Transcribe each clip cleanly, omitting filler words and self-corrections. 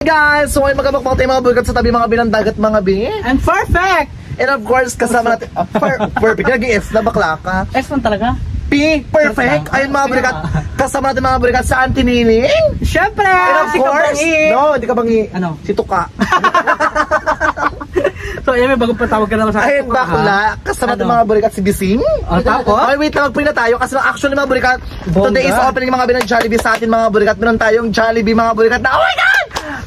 Guys, so ngayon magkabakbak tayo mga burgat sa tabi mga binang dagat mga bi. And perfect! And of course, kasama natin, perfect, naging F na bakla ka. F lang talaga? P, perfect. Ayun mga burgat, kasama natin mga burgat sa Auntie Nining. Siyempre! And of course, no, hindi ka bangi. Ano? Si Tuka. So, ayun, may bagong patawag ka naman sa Ayun bakla, kasama natin mga burgat si Bising. Tapos? Okay, wait lang, magpray na tayo kasi actually mga burgat, today is opening mga binang Jollibee sa atin mga burgat. Meron tayong Jollibee mga burgat na, oh my God!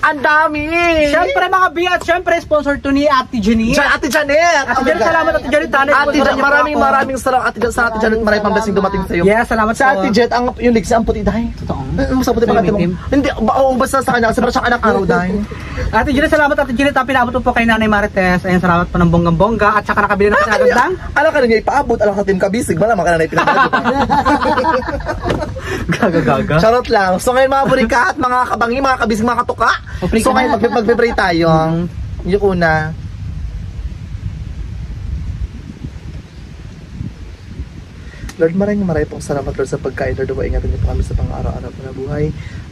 Ang dami! Siyempre mga bi at siyempre sponsor to ni Ate Janet. Ate Janet! Ate Janet, salamat Ate Janet. Maraming salamat Ate Janet. Maraming pang-blessing dumating sa iyo. Yeah, salamat sa Ate Janet. Yung legs, ang puti dahil. Totoo. Mas puti pa natin mo. Hindi, basta sa kanya. Kasi parang siyang anak araw dahil. Ate Janet, salamat Ate Janet. Pinabot po kay Nanay Marites. Ayun, salamat po ng bonggang-bongga. At saka nakabili na sa agad lang. Alam ka na niya ipaabot. Alam ka Team Kabisig. Malamang ka na pinapagod. Gaga-gaga. Charot lang. So ngayon mga burikat, mga kabangi, mga kabisig, mga katuka. So ngayon magpe-pray tayo. Yung una. Lord, maraming pong salamat Lord sa pagkain. Lord, ingatan niyo po kami sa pang-araw-araw po na buhay.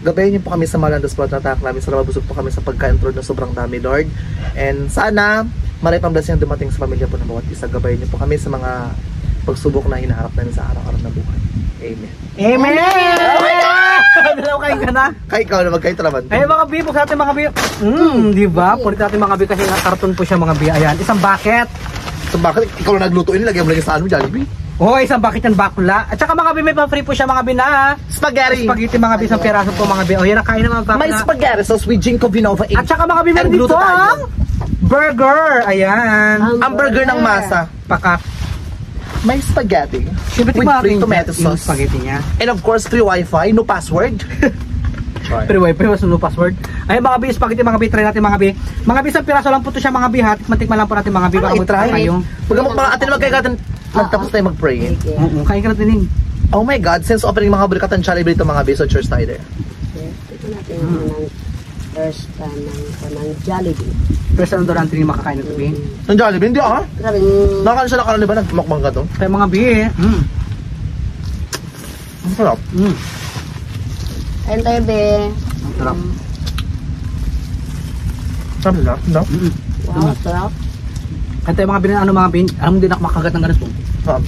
Gabayan niyo po kami sa malandas po at natak namin. Sana mabusog po kami sa pagkain Lord na sobrang dami Lord. And sana maraming pang blessing dumating sa pamilya po ng bawat isa. Gabayan niyo po kami sa mga pagsubok na hinaharap namin sa araw-araw na buhay. Amen. Amen! Oh my God! Dalaw kain ka na? Kaya ikaw na magkain naman. Ay mga bi, buksan natin mga bi. Di ba? Pulit natin mga bi kasi karton po siya mga bi. Ayan, isang bucket. So bakit ikaw na nagluto ini? Lagyan mo lang sa ano, Jollibee? Oh, isang bucket yan bakula. At saka mga bi, may pa-free po siya mga bi na. Spaghetti. Spaghetti mga bi, isang piraso po mga bi. Oh, yan ang kain ng mga may spaghetti sauce with Ginkgo biloba. At saka mga bi, meron dito ang burger. Ayan. Ang burger ng masa. Pakak. May spaghetti with free tomato sauce. Spaghetti niya. And of course, free wifi, no password. Free wifi, no password. Ay mga bi, spaghetti mga bi, try natin mga bi. Mga bi, isang piraso lang po ito siya mga bi. Tikman lang po natin mga bi. Ano i-try? Mga atin magkagatan, magtapos tayo mag-pray. Kaya ka natin Oh my God, since opening mga burikatan Jollibee ito mga bi, so cheers tayo there. Ito natin ng first ng Jollibee. First time doon natin yung makakain ito bi. Ng Jollibee? Hindi ah. Grabe. Nakakain siya nakaraan ba? Nagmakbang ka to? Kaya mga bi Ang sarap. Ayun tayo be. Ang sarap. Sarap nila, no? Wow, sarap. Kaya tayo mga bi, ano mga bi, alam mo din ako makagat ng ganito. Sarap.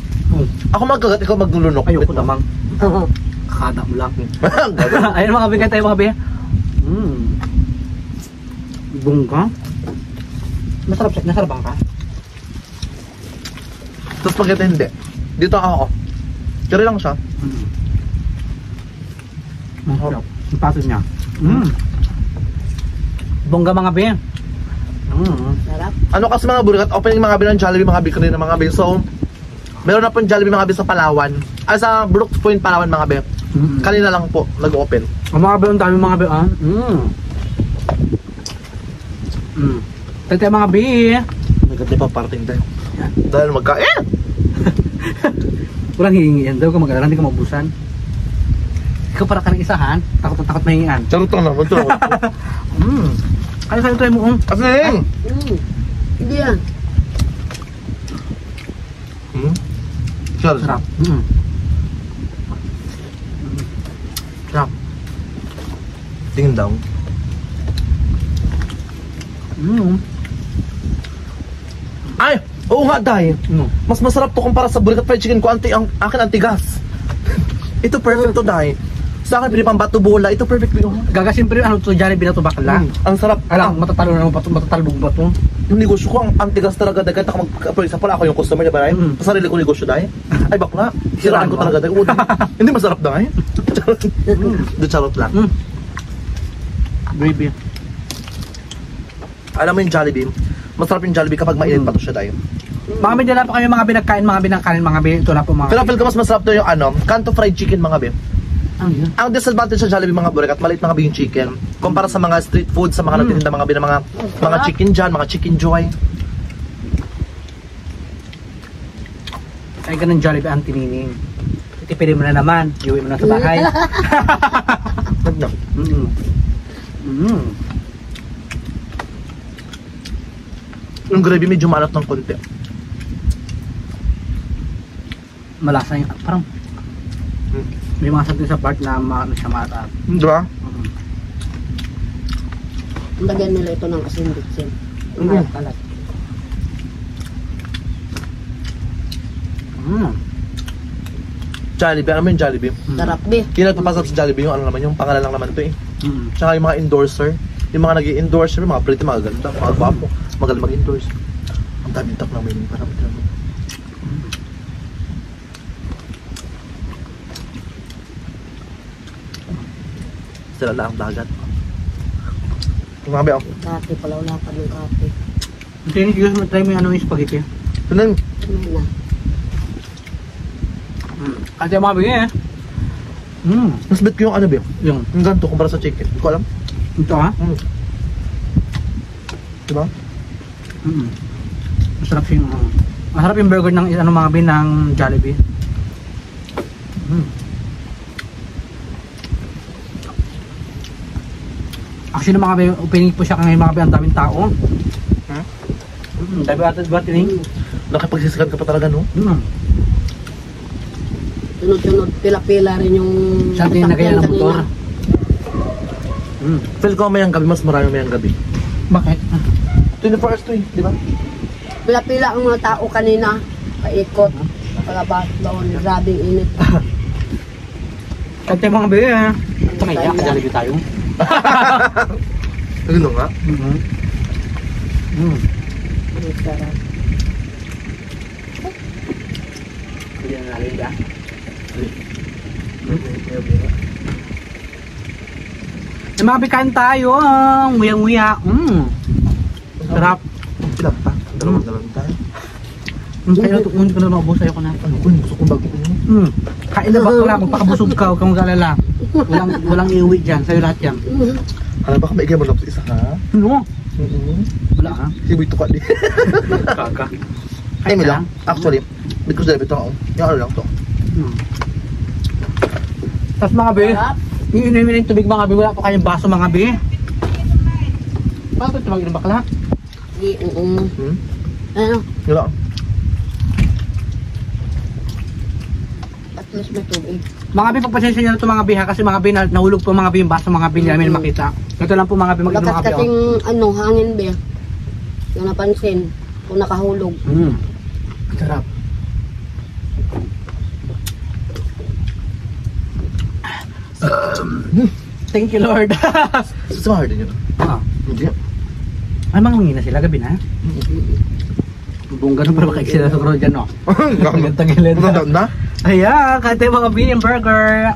Ako magkagat, ikaw maglulunok. Ayoko namang. Kakada mo lang. Gagawin. Ayun mga bi, kaya tayo mga bi. Bungka. Nasarap ka? Sa spaghetti hindi. Dito ako. Tira lang siya. Masarap. Ang patos niya. Bongga mga bi. Sarap. Ano kasi mga burgat, opening mga bi ng Jollibee mga bi kanina mga bi. So, meron na pong Jollibee mga bi sa Palawan. Ay sa Brooks Point Palawan mga bi. Kanina lang po nag-open. Ang mga bi, ang dami mga bi. Tayo mga bi. Nagkati pa parting tayo. Dahil magkain. Walang hihingi yan. Daw ka mag-alala, hindi ka mabusan. Ikaw para ka ng isahan. Takot na takot mahingian. Charot lang naman ito. Kaya sa'yo tayo mo. Asing! Hindi yan. Sarap. Sarap. Tingin daw. Ay! Oo nga dahil. Mas masarap to kumpara sa burikat fried chicken ko. Ang akin antigas. Ito perfect to dahil. Sa akin pinipang bato bola. Ito perfect to. Gagasin pa rin ano to Jollibee na to bakla. Ang sarap. Alam, matatalo na matatalbog ba to? Yung negosyo ko, ang antigas talaga. Dagat ako for example, ako yung customer niya ba dahil? Pasarili ko negosyo dahil. Ay bakla. Siraan ko talaga. Hindi masarap dahil. Charot lang. Gravy. Alam mo yung Jollibee, masarap yung Jollibee kapag mainit pa to siya dahil. Mga bi, dala pa kayo mga binagkain, mga binangkain, mga bi. Ito na po mga. Pero feel ko mas masarap to yung kanto fried chicken mga bi. Ang disadvantage sa Jollibee mga burikat, maliit mga bi yung chicken. Kumpara sa mga street food, sa mga nagtitinda mga bi na mga chicken dyan, mga chicken joy. Ay ganun Jollibee ang tinining. Itipili mo na naman, iuwi mo na sa bahay. Yung gravy medyo malat ng konti. Malasa yung, parang may mga something sa part na siya matat. Di ba? Lagyan nila ito ng asin bitsin. Kalat. Jollibee, ano mo yung Jollibee? Sarap be. Yung nagpapasarap sa Jollibee, yung ano naman, yung pangalan lang naman ito eh. Mm. Tsaka yung mga endorser, yung mga nag-i-endorser, mga pretty, mga ganda, mga gwapo, magaling mag-endorse. Ang daming tak namin yung parang ito. Sila na ang dagat. Mga bayaw. Kape pala, wala pa ng kape. Hindi, gusto mo try mo yung ano yung spaghetti. Ito na yun. Ano na? Kasi mga bigay eh. Mas bet ko yung ano bayaw. Yung, Yung ganito kumpara sa chicken. Hindi ko alam. ito ha? Diba? Masarap yung, masarap yung burger ng ano mga bin ng Jollibee. Actually mga bin, opening po siya ngayon mga bin, ang daming tao. Dami ata ba tining? Nakipagsisikan ka pa talaga, no? Sunod-sunod, pila-pila rin yung... Siya din na kaya ng kanina. motor. Feel ko mayang gabi, mas marami mayang gabi. Bakit? 24 hours to eh, di ba? Pila-pila ang mga tao kanina. Paikot. Palabas doon. Grabing init. Kante mga bin eh. Ito kaya, ka-Jollibee tayo. Ano nga? Ang sarap. Hindi na nalit ah. Yung mga bikain tayo, nguyang-nguya. Sarap. Ilang pa? Dalawang dalang tayo. Kaya hindi ko na naubos, ayoko na. Ano ko, gusto kong bago ko yun. Kain na ba ko lang, magpakabusog ka, huwag kang mag-alala. Walang iuwi dyan, sa'yo lahat yan. Alam baka maigay mo lang sa isa, ha? Ano? Wala ha? Siboy to ka di. Kaka. Ay, mo lang. Actually, because debit ako. Yung ano lang to. Tapos mga be, Sarap. iinumin yung tubig mga be, wala pa kayong baso mga be. Bakit ito mag-inom bakla? Ano? Yung lang. At least may tubig. Mga be, pagpasensya nyo na ito mga be ha, kasi mga be, nahulog po mga be yung baso mga be, hindi namin makita. Ito lang po mga be, mag-inom Lakas mga be. kasing ano, hangin be. Yung napansin. Kung nakahulog. Sarap. Thank you Lord. Sumahar din yun. Hindi. Ay, mangungin na sila gabi na. Buong ganun para makaik sila sa crowd dyan, no? Gantang ilid. Ano na? Ayan, kate mga bean burger.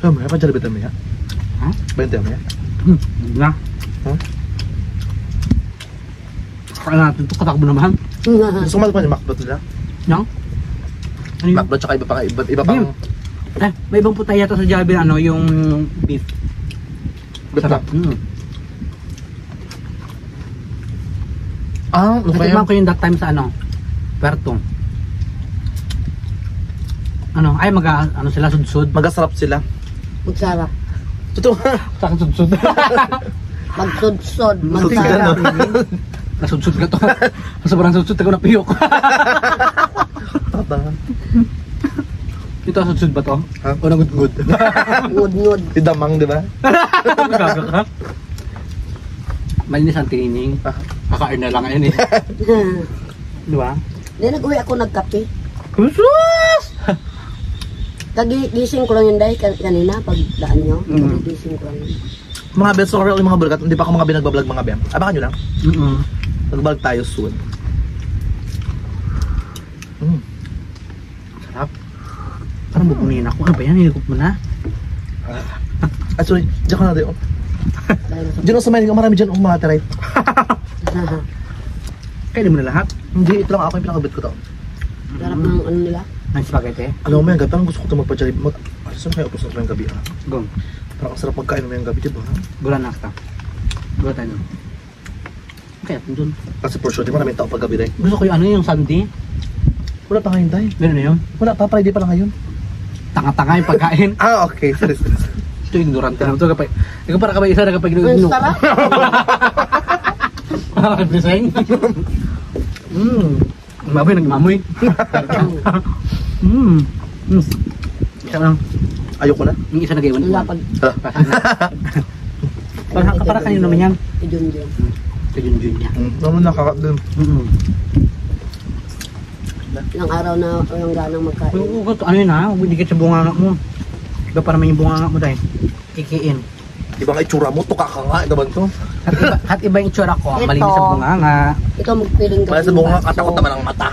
So, may pa Jollibee tayo, ha? Ha? 20 mo, ya? Na. Huh? Kaya natin ito, katakbo naman. Gusto ko malupan yung McDo nila. Yang? Ano yun? McDo tsaka iba pang May ibang putay yata sa Jollibee, ano, yung beef. sarap. Ano ba Natikman yan? ko yung that time sa ano, Puerto. Ano, ay ano sila, sudsud. Magasarap sila. Magsarap. Totoo. Saka sudsud. Magsudsod. Magsarap. Magsarap. Nasudsud ka to. Sobrang sudsud ako napiyok. Tata. Ito sudsud ba to? Ha? O nagudgud? Ngud-ngud. Idamang, di ba? Gaga ka? Malinis ang tining. Kakain na lang ngayon eh. Di ba? Hindi, nag-uwi ako nagkape. Kusus! Kagising ko lang yun dahil kanina pag daan nyo. Kagising ko lang yun. Mga best sorry yung mga burgat, hindi pa ako mga binagbablog mga bem. Abangan nyo lang. Magbablog tayo soon. Sarap. Parang bubunin ako. Ano ba yan? Hinigop mo na? Ay, sorry. Diyan ka na tayo. Diyan ako sa main. Marami dyan umatay. Kainin mo na lahat? Hindi, ito lang ako yung pinakabit ko to. Sarap ng ano nila. Ang spaghetti? Alam mo yan, gabi. Parang gusto ko ito magpa-jalib. Saan kaya upos na yung gabi, ha? Gong. Parang ang sarap magkain mo yung gabi, diba? Gula na ka. Gula tayo. Kaya dun. Kasi for sure, di maraming tao pag gabi rin. Gusto ko yung ano yung Sunday. Wala pa ngayon, Day. Meron na yun? Wala pa, Friday pa lang ngayon. Tanga-tanga yung pagkain. Okay. Sorry. Ito ignorante na ito kapag ikaw para kapag isa na kapag Ang ginugno. sarap. Nakakabiseng. Maboy nagmamoy. Isa lang. Ayoko na. Yung isa nag-iwan. Wala pag Para kanino naman yan? idun-dun. Kajun-jun niya. Naman nakakadun. Ilang araw na yung ganang magkain. Ano yun ha? Dikit sa bunganga mo. Iba pa naman yung bunganga mo dahil. Kikiin. Ibang itsura mo, tuka ka nga naman to. At iba yung itsura ko. Ito. Malinis sa bunganga. Ikaw magpiling Kaya sa bunga, katakot naman ang mata.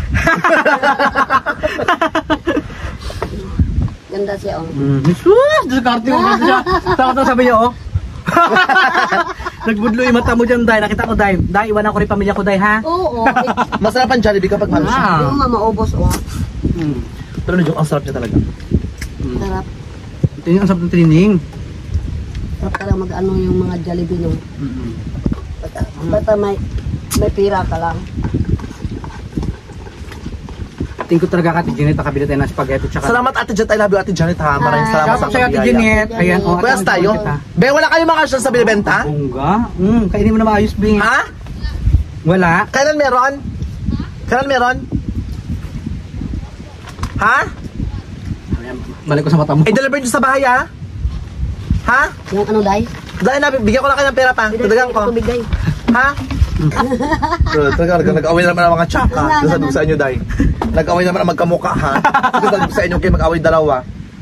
Ganda siya, oh. Jesus! Diskarte mo ganda siya. Takot na sabi niya, oh. Nagbudlo yung mata mo dyan, Day. Nakita ko, Day. Day, iwanan ko rin pamilya ko, Day, ha? Oo, Masarap ang Jollibee kapag mahal siya. Ah. yung maubos, oh. Pero na joke, ang sarap niya talaga. Sarap. Ito yung ang sarap ng training. Sarap talaga mag-ano yung mga Jollibee, no? Basta may pira ka lang. Tingin ko talaga Ate Janet, nakabili tayo ng spaghetti tsaka... Salamat Ate Janet, I love you Ate Janet ha. Maraming salamat Shout out sa sa'yo Ate biyaya. Janet. Ayan, oh. Pwes tayo. Be, wala kayong mga sa binibenta? Bongga. Kainin mo na maayos, Bing. Ha? Wala. Kailan meron? Kailan meron? Ha? Balik ko sa mata mo. I-deliver nyo sa bahay ha? Ha? Yung ano, Day? Dahil na, bigyan ko lang kayo ng pera pa. Tadagang ko. Tubig, Day. Ha? Talaga, nag-away naman ang mga tsaka. Sasabi sa inyo, Day. Nag-away naman ang magkamuka, ha? Sasabi sa inyo kayo mag-away dalawa.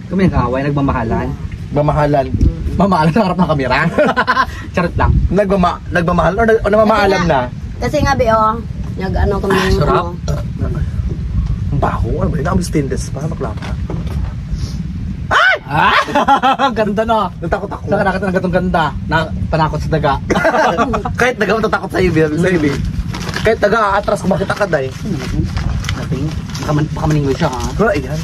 Kami nag-away, nagmamahalan. Mamahalan. Mamahalan sa harap ng kamera. Charot lang. Nagmamahal o namamaalam na? Kasi nga, Be, oh. Nag-ano kami yung sarap. ano. Ang baho. Ano ba? Inaamit stainless pa. Maklapa. Ganda na. Natakot ako. Saka nakita ng gatong ganda. Na panakot sa daga. Kahit naga matatakot sa ibig. Kahit naga aatras kung makita ka, Day. Nothing. Baka maningway siya, ha? Pero ayan.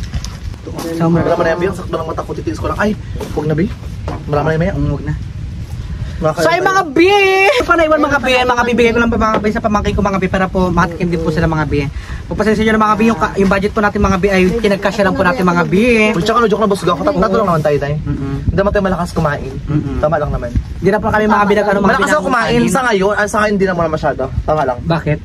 Summer. Marami na yan, Biyang. Sakto lang mata ko. Titiis ko lang. Ay, huwag na, Bi. Marami na yan, Huwag na. So ay mga B! Panaiwan mga B, mga bibigay ko lang pa mga B sa pamangkin ko mga B para po matikim din po sila mga B. Pagpasensya nyo na mga B, yung budget po natin mga B ay kinagkasya lang po natin mga B. Uy, tsaka no, joke na boss ko. Nato lang naman tayo, Day. Hindi naman tayo malakas kumain. Tama lang naman. Hindi na po kami mga B nag-ano mga B. Malakas ako kumain sa ngayon. Sa ngayon hindi naman masyado. Tama lang. Bakit?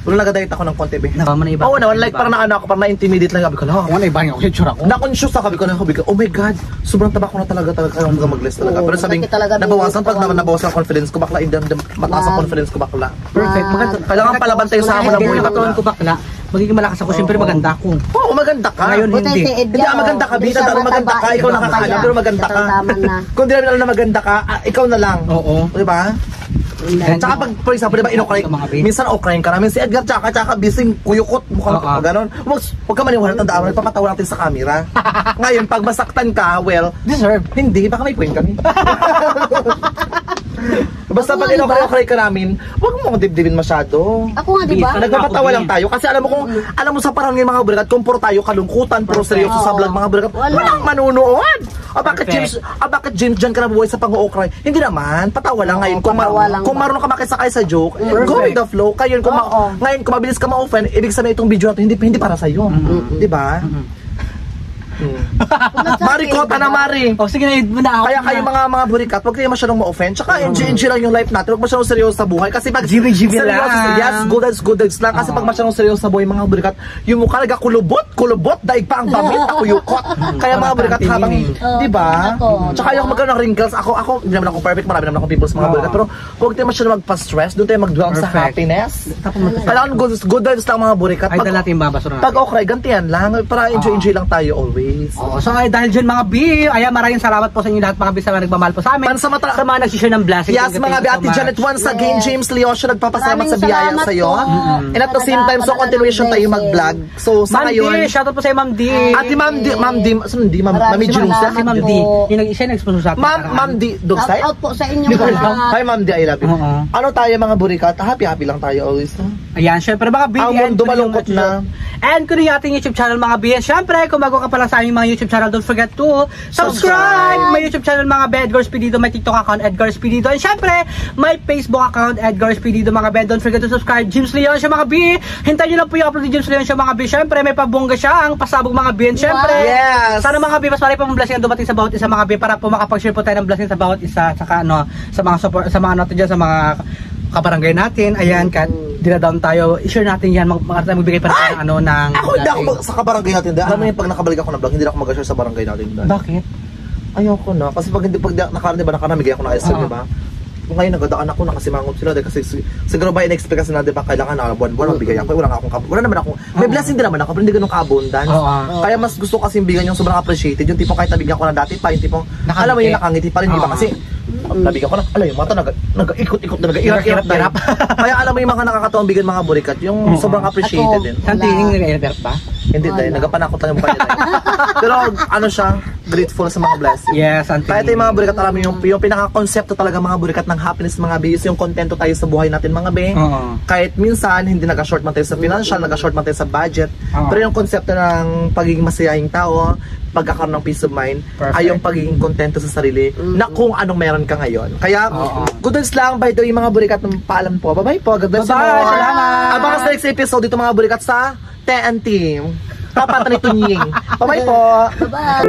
Pero nag-diet ako ng konti, Bi. Nakama na iba. Oo naman, like parang naano ako, parang na-intimidate lang. Sabi ko, Ako na iba nga ako sa tsura ko. na-conscious ako, sabi ko, oh my God, sobrang taba ko na talaga mag-less talaga. Oo, Pero sabing, bakit talaga nabawasan pag binubuo? nabawasan ang confidence ko, bakla, mataas ang confidence ko, bakla. Perfect. Maganda. Kailangan palaban tayo sa hamon ng buhay, Yung katawan bakla. ko bakla. Magiging malakas ako. Siyempre maganda ako. Oo, maganda ka. Ngayon, hindi. Hindi, maganda ka, Bida, pero maganda ka, ikaw nakakaalam, pero maganda ka. Kung di namin alam na maganda ka, ikaw na lang. Oo. Di ba? Tsaka pag, for example, di ba, in-okray, minsan okray ka namin, si Edgar, tsaka bising kuyukot, mukhang ganon. Huwag ka maniwala, tandaan mo, nagpapatawa natin sa camera. Ngayon, pag masaktan ka, well, Deserve. hindi, baka may point kami. Basta pag in-okray ka namin, huwag mo dibdibin masyado. Ako nga, di ba? Nagpapatawa lang tayo kasi alam mo sa parang ng mga burikat, kung puro tayo kalungkutan, puro seryoso sa vlog mga burikat, walang manunood. Bakit James dyan ka nabuhay sa pang-ookray? Hindi naman, patawa lang ngayon. Kung marunong ka makisakay sa joke, go with the flow. Ngayon, kung mabilis ka ma-offend, ibig sabihin itong video natin, hindi para sa'yo. Di ba? Marikota na Mari. O sige na ako. Kaya kayo mga burikat, huwag kayo masyadong ma-offend. Tsaka enjoy lang yung life natin. Huwag masyadong seryoso sa buhay. Kasi pag GB lang. yes, good days lang. Kasi pag masyadong seryoso sa buhay, mga burikat, yung mukha kulubot, daig pa ang damit, ako yukot. Kaya mga burikat habang, di ba? Tsaka yung magkaroon ng wrinkles, ako, hindi naman ako perfect, marami naman akong peoples mga burikat. Pero huwag tayo masyadong magpa-stress, doon tayo mag-dwell sa happiness. Kailangan good days lang mga burikat. Ay, dala natin babasura natin. Pag okay, gantihan lang. Para enjoy lang tayo always. So ay dahil dyan mga B, maraming salamat po sa inyo lahat mga B sa nagmamahal po sa amin. Sa mga nagsishare ng blessings. Yes, mga Ate Janet, once again, James Leosio nagpapasalamat sa biyaya sa iyo. And at the same time, so continuation tayo mag-vlog. So sa ngayon, Ma'am D, shoutout po sa Ma'am D. Ate Ma'am D, Mami Jerusa. Si Ma'am D, yung nag-isa nag-sponsor sa atin. Ma'am D, Dogside? Out po sa inyo mga... Hi Ma'am D, I love you. Ano tayo mga burikat? Happy lang tayo always. Ayan, syempre mga B. Ang mundo malungkot na. And kung yung ating YouTube channel mga B, syempre kung bago ka pa lang sa aming mga YouTube channel, don't forget to subscribe! May YouTube channel mga B, Edgar Spedido, may TikTok account, Edgar Spedido, and syempre, may Facebook account, Edgar Spedido mga B. Don't forget to subscribe, James Leon siya mga B. Hintayin nyo lang po yung upload ni James Leon siya mga B. Syempre, may pabongga siya, ang pasabog mga B. And syempre, sana mga B, mas marami pa mong blessing ang dumating sa bawat isa mga B para po makapag-share po tayo ng blessing sa bawat isa, saka sa mga support, sa mga natin dyan, sa mga kabarangay natin. Ayan, dinadown tayo, i-share natin yan, magbigay pa rin ng Ako hindi ako sa kabarangay natin. Alam mo yung pag nakabalik ako ng vlog, hindi na ako mag-share sa barangay natin. Bakit? Ayoko na. Kasi pag nakaramigay ako ng ice cream, di ba? Kung ngayon nagadaan ako, nakasimangot sila dahil kasi siguro ba in-expect kasi na, di ba, kailangan na buwan-buwan magbigay ako. Wala naman ako. May blessing din naman ako, pero hindi ganun ka-abundance. Kaya mas gusto kasi bigyan yung sobrang appreciated. Yung tipong kahit nabigyan ko na dati pa, yung tipong, alam mo yung nakangiti pa rin, di ba? Kasi nabigyan ko na, yung mata nag-ikot-ikot na, nag-irap-irap. Kaya alam mo yung mga nakakatawang bigyan mga burikat, yung sobrang appreciated din. Saan tingin nag-irap ba? Hindi dahil, nagapanakot lang yung mukha nila. Pero ano siya, grateful sa mga blessings. Yes, kahit yung mga burikat, alam mo yung pinaka-konsepto talaga mga burikat ng happiness mga be, is yung kontento tayo sa buhay natin mga be. Kahit minsan, hindi nag-short man tayo sa financial, nag-short man tayo sa budget. Pero yung konsepto ng pagiging masayahing tao, pagkakaroon ng peace of mind, ay yung pagiging kontento sa sarili na kung anong meron ka ngayon. Kaya, good news lang, by the way, mga burikat, paalam po. Bye-bye po. God bless you more. Salamat. Abangan sa next episode dito mga burikat sa TNT. Papatan ni Tunying. Bye-bye po. Bye-bye.